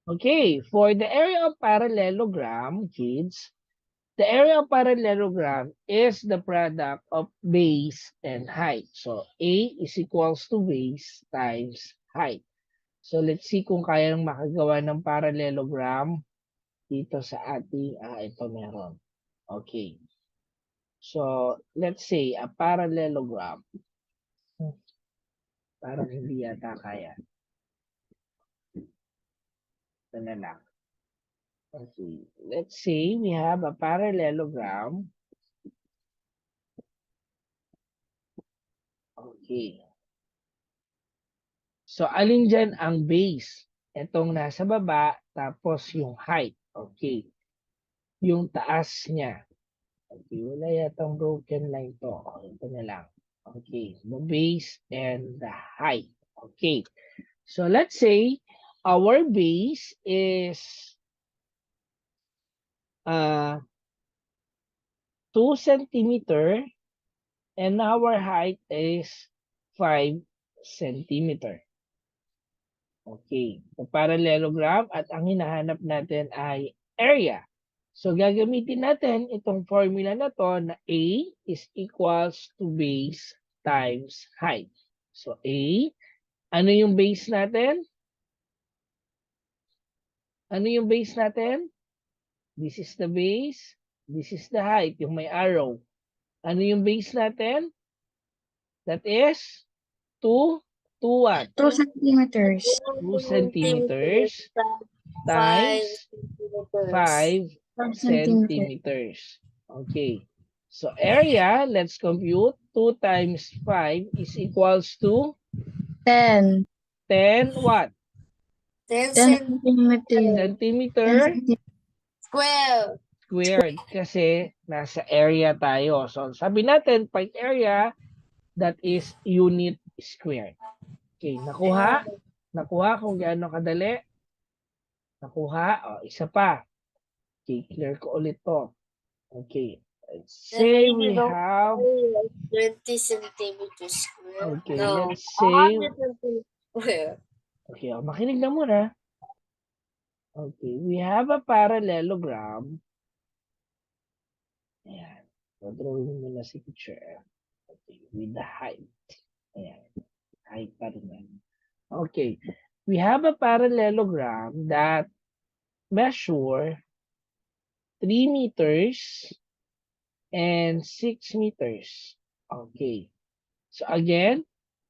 Okay, for the area of parallelogram, kids, the area of parallelogram is the product of base and height. So, A is equals to base times height. So, let's see kung kaya nang makagawa ng parallelogram dito sa ating, ito meron. Okay. So, let's say a parallelogram. Parang hindi yata kaya. Ito na lang. Okay. Let's say we have a parallelogram. Okay. So, alin dyan ang base? Itong nasa baba, tapos yung height. Okay. Yung taas niya. Okay. Wala yatang broken line to. Ito na lang. Okay. The base and the height. Okay. So, let's say our base is 2 centimeter and our height is 5 centimeter. Okay. So, parallelogram at ang hinahanap natin ay area. So, gagamitin natin itong formula na to na A is equals to base times height. So, A, ano yung base natin? Ano yung base natin? This is the base. This is the height, yung may arrow. Ano yung base natin? That is 2 what? 2 centimeters. 2 centimeters times 5 5 centimeters. centimeters. Okay. So area, let's compute. 2 times 5 is equals to 10. 10 what? 10 centimeters. Centimeter Square. squared. Kasi nasa area tayo. So sabi natin, pag area, that is unit squared. Okay, nakuha? Nakuha kung gaano kadali? Nakuha? O, isa pa. Okay, clear ko ulit to. Okay. Let's say we have, 20 centimeters square. okay, No. let's say, 100 centimeters square. okay, makinig na muna. Okay, we have a parallelogram. Ayan. So, drawing mo na si picture. Okay, with the height. Ayan. Height pa rin yan. Okay, we have a parallelogram that measure 3 meters and 6 meters. Okay. So again,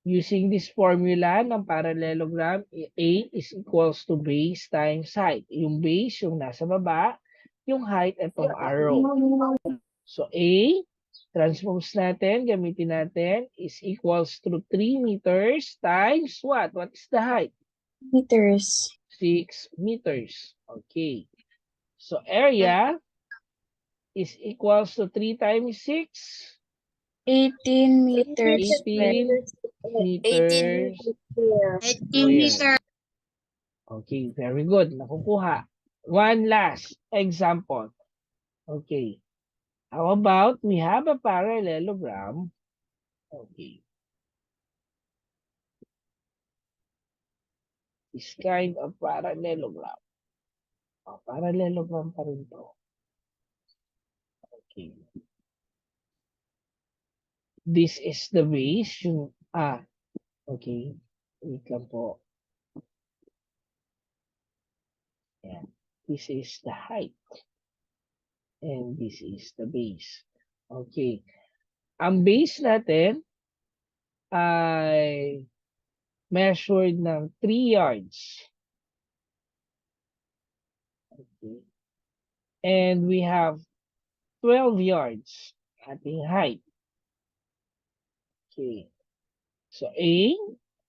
using this formula ng parallelogram, A is equals to base times height. Yung base, yung nasa baba, yung height, itong arrow. So A, transpose natin, gamitin natin, is equals to 3 meters times what? What is the height? Meters. 6 meters. Okay. So area is equals to 3 times 6. 18 meters. 18 meters 18 meters. Okay, very good. Nakukuha. One last example. Okay. How about we have a parallelogram? Okay. This kind of parallelogram. Oh, parallelogram pa rin to. Okay. This is the base. Yung, okay. Wait lang po. Ayan. This is the height. And this is the base. Okay. Ang base natin ay measured ng 3 yards. Okay. And we have 12 yards ating height. Okay. So A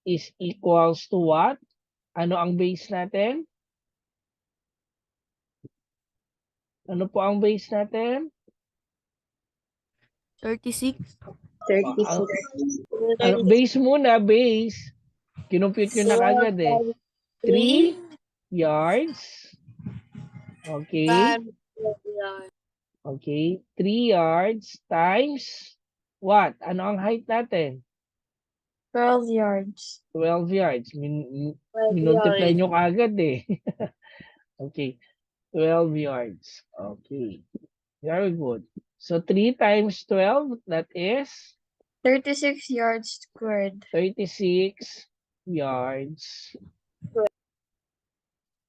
is equals to what? Ano ang base natin? Ano po ang base natin? 36. 36. Base muna, base. Kinumpute ko na kagad eh. 3 yards. Okay. Okay. 3 yards times what? Ano ang height natin? 12 yards. 12 yards. Minultiply nyo kagad eh. Okay. 12 yards. Okay. Very good. So 3 times 12, that is 36 yards squared. 36 yards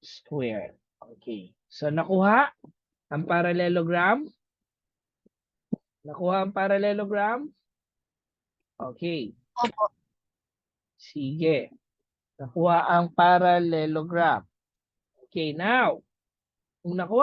squared. Okay. So nakuha ang parallelogram? Nakuha ang parallelogram? Okay. Opo. Sige. Nakuha ang parallelogram. Okay, now, kung nakuha